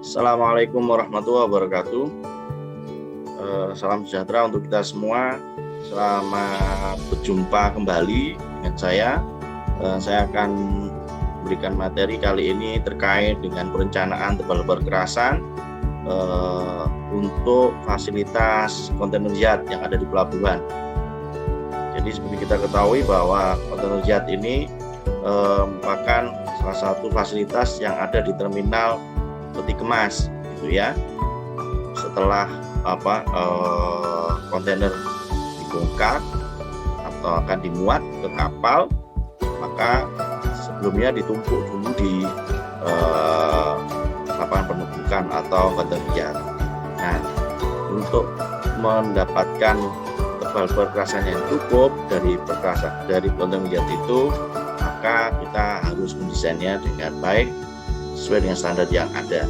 Assalamualaikum warahmatullahi wabarakatuh. Salam sejahtera untuk kita semua. Selamat berjumpa kembali dengan saya. Saya akan memberikan materi kali ini terkait dengan perencanaan developer kerasan untuk fasilitas kontainer yard yang ada di pelabuhan. Jadi seperti kita ketahui bahwa kontainer yard ini merupakan salah satu fasilitas yang ada di terminal peti kemas, gitu ya. Setelah kontainer dibongkar atau akan dimuat ke kapal, maka sebelumnya ditumpuk dulu di lapangan penumpukan atau kontainer yard. Nah, untuk mendapatkan developer kerasan yang cukup dari kontainer yard itu, maka kita harus mendesainnya dengan baik sesuai dengan standar yang ada.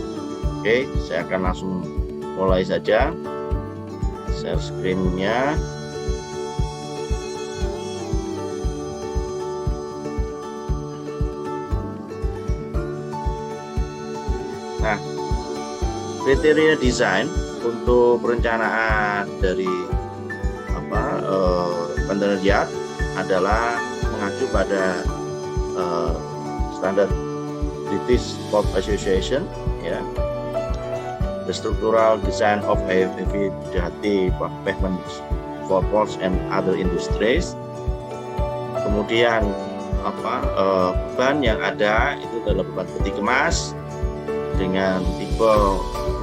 Oke, saya akan langsung mulai saja. Share screen-nya. Nah, kriteria desain untuk perencanaan dari kontainer yard adalah mengacu pada standar British Port Association, ya. The structural design of heavy duty pavements for ports and other industries. Kemudian beban yang ada itu adalah beban peti kemas dengan tipe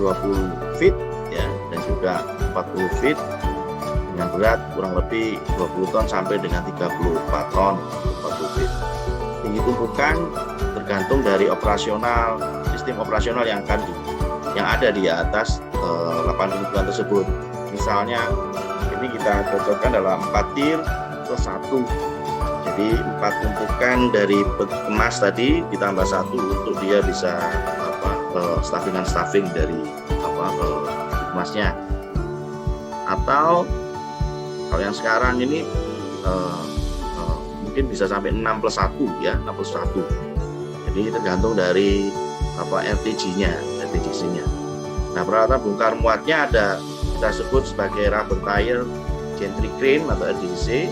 20 feet, ya, dan juga 40 feet dengan berat kurang lebih 20 ton sampai dengan 34 ton 40 feet. Tinggi tumpukan tergantung dari sistem operasional yang ada di atas lapangan penumpukan tersebut. Misalnya ini kita cocokkan dalam 4 tier plus 1. Jadi 4 tumpukan dari peti kemas tadi ditambah 1 untuk dia bisa staffing dari kemasnya. Atau kalau yang sekarang ini mungkin bisa sampai 6 plus 1, ya, 6 plus 1. Jadi tergantung dari RTG-nya. Nah, peralatan bongkar muatnya ada kita sebut sebagai rubber tire gantry crane atau RDC,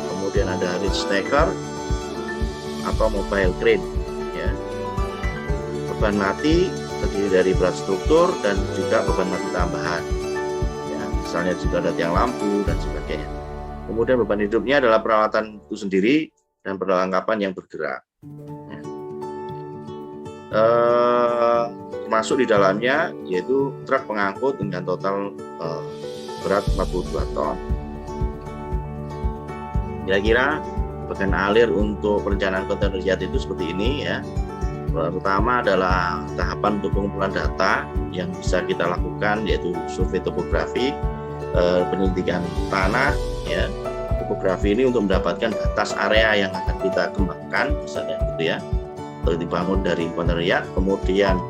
kemudian ada reach stacker atau mobile crane, ya. Beban mati terdiri dari berat struktur dan juga beban mati tambahan, ya, misalnya juga ada tiang lampu dan sebagainya. Kemudian beban hidupnya adalah peralatan itu sendiri dan perlengkapan yang bergerak, ya. Termasuk di dalamnya yaitu truk pengangkut dengan total berat 42 ton. Kira-kira bagian alir untuk perencanaan kontainer yard itu seperti ini, ya. Pertama adalah tahapan untuk pengumpulan data yang bisa kita lakukan, yaitu survei topografi, penyuntikan tanah, ya. Topografi ini untuk mendapatkan batas area yang akan kita kembangkan, misalnya gitu, ya, atau dibangun dari kontainer yard. Kemudian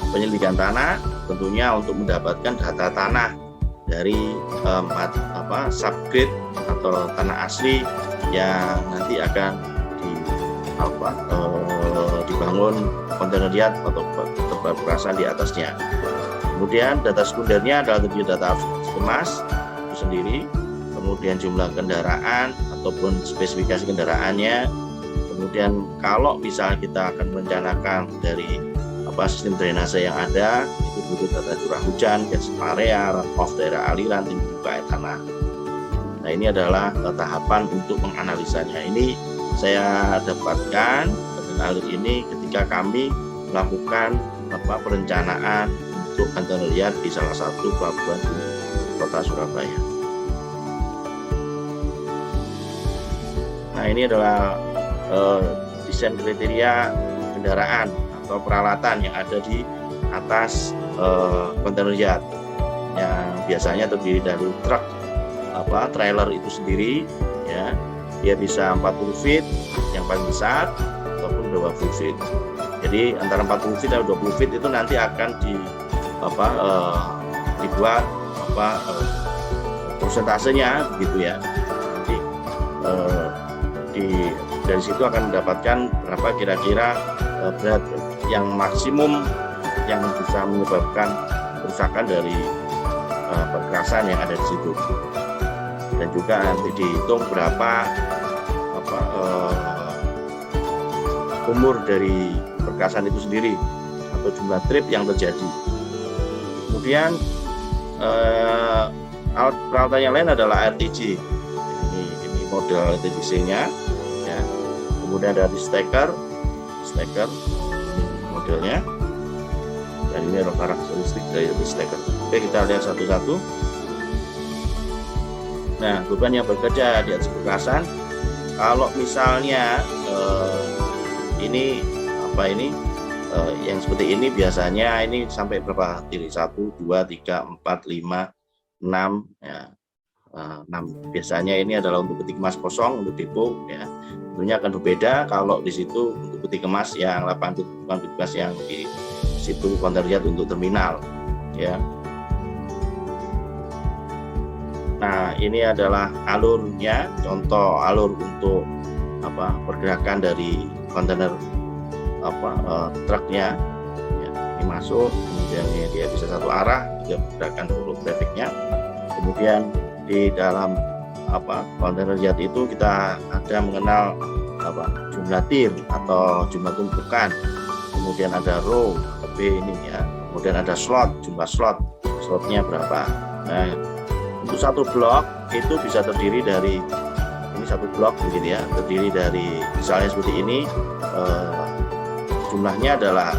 penyelidikan tanah tentunya untuk mendapatkan data tanah dari subgrade atau tanah asli yang nanti akan dibangun kontainer yard atau tempat kerasan di atasnya. Kemudian data sekundernya adalah tentunya data kemas itu sendiri, kemudian jumlah kendaraan ataupun spesifikasi kendaraannya. Kemudian kalau misalnya kita akan merencanakan dari sistem drainase yang ada, itu butuh data curah hujan, gas area, runoff daerah aliran, tinggi muka air tanah. Nah, ini adalah tahapan untuk menganalisanya. Ini saya dapatkan dengan alir ini ketika kami melakukan perencanaan untuk kontainer yard di salah satu pelabuhan di kota Surabaya. Nah, ini adalah desain kriteria kendaraan atau peralatan yang ada di atas kontainer yard, yang biasanya terdiri dari truk trailer itu sendiri, ya. Dia bisa 40 feet yang paling besar ataupun 20 feet. Jadi antara 40 feet dan 20 feet itu nanti akan dibuat persentasenya, begitu, ya. Nanti di dari situ akan mendapatkan berapa kira-kira berat yang maksimum yang bisa menyebabkan kerusakan dari perkerasan yang ada di situ. Dan juga nanti dihitung berapa umur dari perkerasan itu sendiri atau jumlah trip yang terjadi. Kemudian alat peralatan yang lain adalah RTG. Ini model RTGC-nya. Ya. Kemudian dari stacker modelnya. Dan ini adalah karakteristik dari stacker. Oke, kita lihat satu-satu. Nah, beban yang bekerja di atas perkerasan, kalau misalnya ini yang seperti ini biasanya ini sampai berapa titik? 1, 2, 3, 4, 5, 6 ya. 6 biasanya ini adalah untuk peti kemas kosong untuk depo ya. Tentunya akan berbeda kalau di situ untuk peti kemas yang 8 peti kemas yang di situ konterjat untuk terminal ya. Nah, ini adalah alurnya, contoh alur untuk pergerakan dari kontainer truknya ya, ini masuk, kemudian dia bisa satu arah, juga pergerakan untuk trafficnya. Kemudian di dalam kontainer jet itu kita ada mengenal jumlah tir atau jumlah tumpukan, kemudian ada row atau B ini ya, kemudian ada slot, jumlah slotnya berapa. Nah, untuk satu blok itu bisa terdiri dari ini satu blok begini ya, terdiri dari misalnya seperti ini, jumlahnya adalah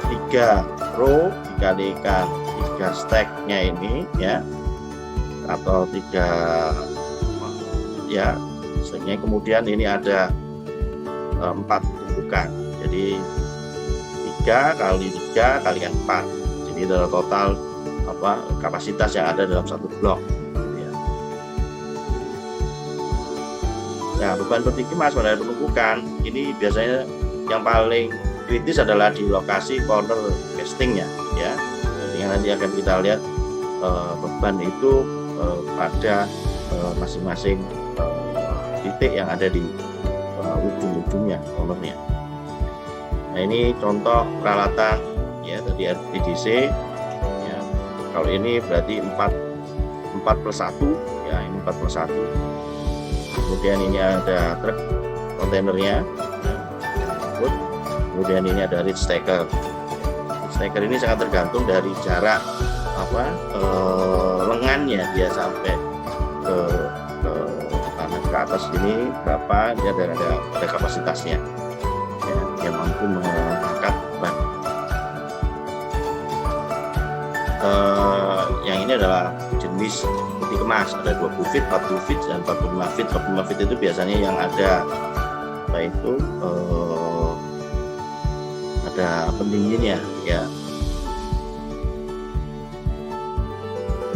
3 row dikalikan 3 stack-nya ini ya, atau 3 ya stack-nya. Kemudian ini ada 4 tumpukan, jadi 3 kali 3 kalikan 4, jadi adalah total kapasitas yang ada dalam satu blok ya. Nah, beban peti kemas pada penumpukan ini biasanya yang paling kritis adalah di lokasi corner castingnya ya. Jadi nanti akan kita lihat beban itu pada masing-masing titik yang ada di ujung-ujungnya, cornernya. Nah, ini contoh peralatan ya dari RTGC ya. Kalau ini berarti 4+1 ya, ini 4+1. Kemudian ini ada truk kontainernya ya. Kemudian ini ada reach stacker. Stacker ini sangat tergantung dari jarak lengannya dia sampai ke atas ini berapa, dia ada kapasitasnya ya, yang mampu mengangkat beban. Yang ini adalah jenis peti kemas, ada 20 feet, 40 feet, dan 45 feet. 45 feet itu biasanya yang ada ada pendinginnya ya.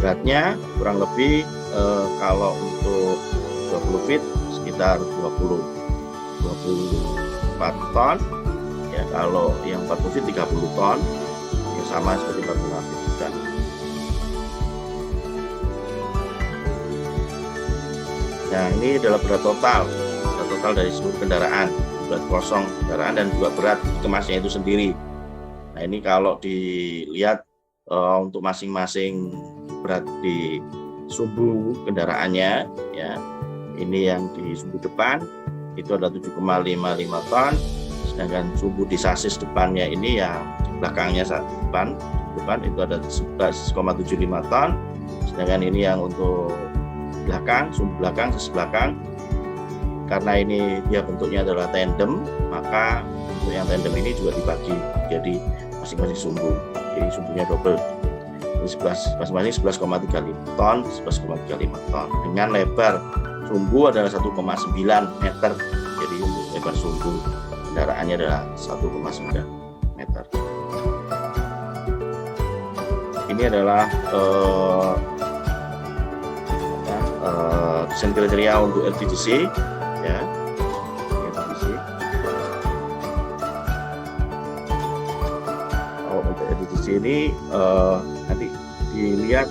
Beratnya kurang lebih kalau untuk 20 feet sekitar 24 ton ya, kalau yang 40 feet 30 ton ya, sama seperti 45 feet juga. Nah, ini adalah berat total dari seluruh kendaraan, berat kosong kendaraan dan juga berat kemasnya itu sendiri. Nah, ini kalau dilihat untuk masing-masing berat di sumbu kendaraannya ya, ini yang di sumbu depan itu ada 7,55 ton, sedangkan sumbu di sasis depannya ini yang di belakangnya depan itu ada 11,75 ton, sedangkan ini yang untuk belakang, sumbu belakang, sasis belakang, karena ini dia bentuknya adalah tandem, maka untuk yang tandem ini juga dibagi jadi masing-masing sumbu, jadi sumbunya double. Masing-masing 11,35 ton, 11,35 ton. Dengan lebar sumbu adalah 1,9 meter. Jadi untuk lebar sumbu kendaraannya adalah 1,9 meter. Ini adalah desain kriteria untuk LPGC ya. Untuk LPGC ini nanti dilihat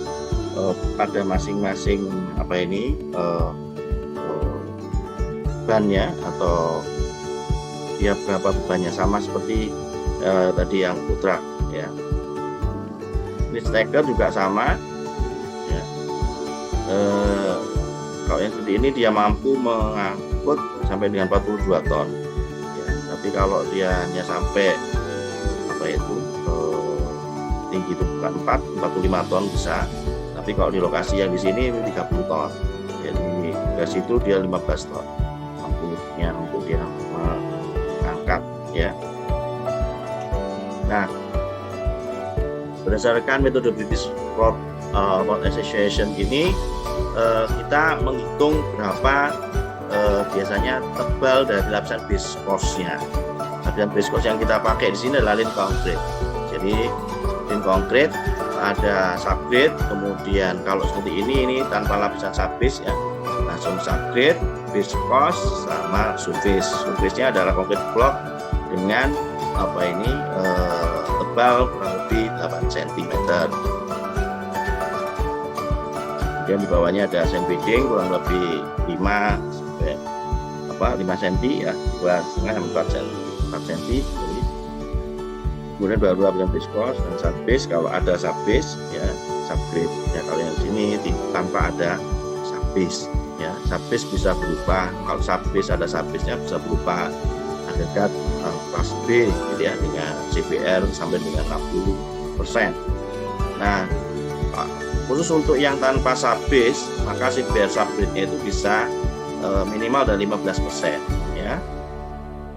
bebannya atau dia berapa bebannya, sama seperti tadi yang putra ya. Ini stacker juga sama ya. Kalau yang seperti ini dia mampu mengangkut sampai dengan 42 ton ya. Tapi kalau dia hanya sampai tinggi itu bukan 45 ton bisa. Tapi kalau di lokasi yang di sini 30 ton. Jadi ke situ dia 15 ton mampunya untuk dia mengangkat ya. Nah, berdasarkan metode British Port Association ini kita menghitung berapa biasanya tebal dari lapisan base course-nya. Lapisan base course yang kita pakai di sini adalah lin konkrit. Jadi lin konkrit ada subgrade, kemudian kalau seperti ini tanpa lapisan subbase ya, langsung subgrade, base course sama surface. Surface-nya adalah konkrit block dengan tebal kurang lebih 8 cm. Kemudian di bawahnya ada sand bedding kurang lebih 5 cm ya, 2,5 4 cm. Kemudian baru lapisan base course dan subbase kalau ada subbase ya, subgrade ya. Kalau yang sini tanpa ada subbase ya. Subbase bisa berupa, kalau subbase ada subbase-nya bisa berupa agregat kelas B gitu ya, dengan CBR sampai dengan 60%. Nah, khusus untuk yang tanpa subbase maka CBR subgrade-nya itu bisa minimal dari 15% ya.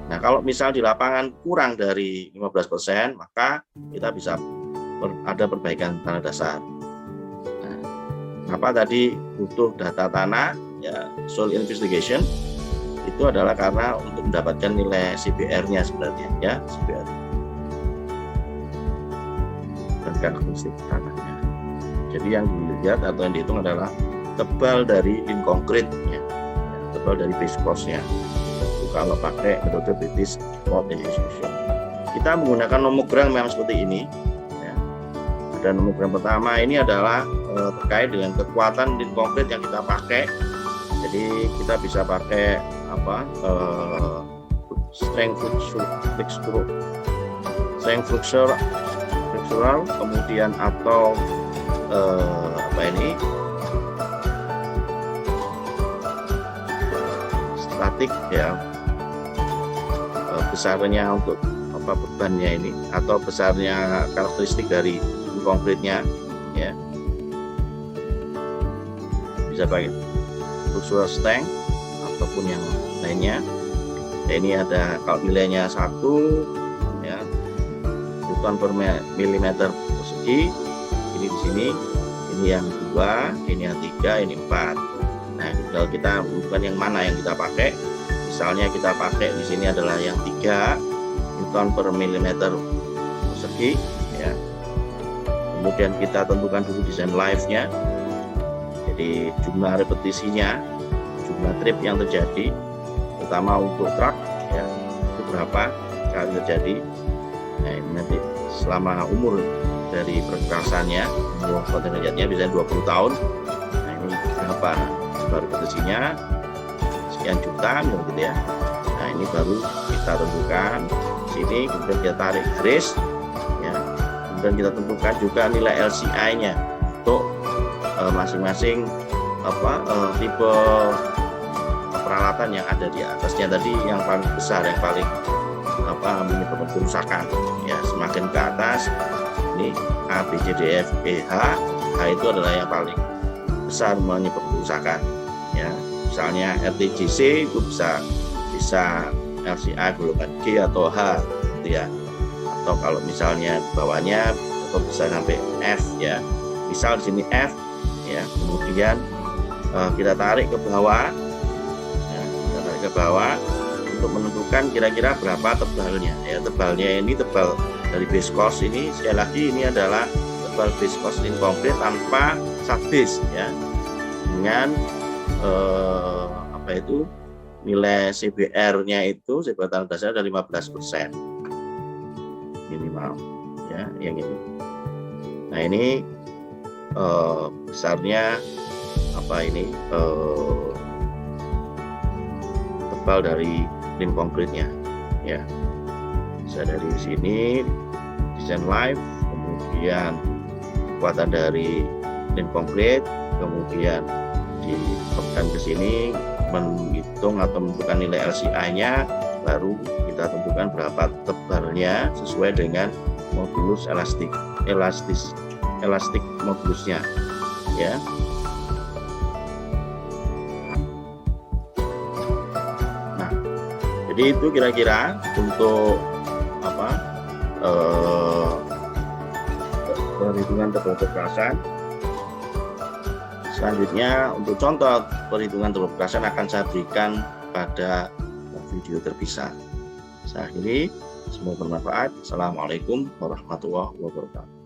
Nah, kalau misal di lapangan kurang dari 15%, maka kita bisa ada perbaikan tanah dasar. Nah, kenapa tadi butuh data tanah ya, soil investigation itu adalah karena untuk mendapatkan nilai CBR-nya sebenarnya ya, CBR dan karakteristik tanahnya. Jadi yang dilihat atau yang dihitung adalah tebal dari lin konkritnya, tebal dari base course-nya. Kalau pakai metode British Port Association, kita menggunakan nomogram memang seperti ini ya. Ada nomogram pertama ini adalah terkait dengan kekuatan lin konkrit yang kita pakai. Jadi kita bisa pakai strength flexural, kemudian atau statik ya, besarnya untuk bebannya ini atau besarnya karakteristik dari konkritnya ya, bisa pakai flexural strength ataupun yang lainnya. Nah, ini ada kalau nilainya 1 ya, Newton per milimeter persegi, ini di sini, ini yang 2, ini yang 3, ini 4. Nah, kalau kita bukan yang mana yang kita pakai, misalnya kita pakai di sini adalah yang 3 Newton per milimeter persegi ya. Kemudian kita tentukan dulu desain life-nya. Jadi jumlah repetisinya, jumlah trip yang terjadi, terutama untuk truk ya, itu berapa kali terjadi. Nah, ini nanti selama umur dari perkerasannya, umur kontinennya bisa 20 tahun. Nah, ini berapa baru repetisinya, sekian juta gitu ya. Nah, ini baru kita tentukan sini, kemudian kita tarik garis ya. Kemudian kita tentukan juga nilai LCI-nya untuk masing-masing tipe peralatan yang ada di atasnya tadi, yang paling besar, yang paling menyebabkan kerusakan ya. Semakin ke atas ini A, B, C, D, F, E, H. H itu adalah yang paling besar menyebabkan kerusakan ya. Misalnya RTGC itu bisa LCA golongan G atau H gitu ya. Atau kalau misalnya bawahnya atau bisa sampai F ya. Misal di sini F ya, kemudian kita tarik ke bawah ya, kita tarik ke bawah untuk menentukan kira-kira berapa tebalnya ya. Tebalnya ini tebal dari base course ini, sekali lagi ini adalah tebal base course lin konkrit tanpa subbase ya, dengan nilai CBR-nya itu, CBR tanah dasar dari 15% minimal ya, yang ini. Nah, ini besarnya tebal dari lin konkretnya ya. Bisa dari sini desain live, kemudian kekuatan dari lin konkret, kemudian ditekan ke sini menghitung atau menentukan nilai LCI-nya, baru kita tentukan berapa tebalnya sesuai dengan modulus elastik modulusnya ya. Nah, jadi itu kira-kira untuk perhitungan tebal kekerasan. Selanjutnya untuk contoh perhitungan tebal kekerasan akan saya berikan pada video terpisah. Saya akhiri, semoga bermanfaat. Assalamualaikum warahmatullahi wabarakatuh.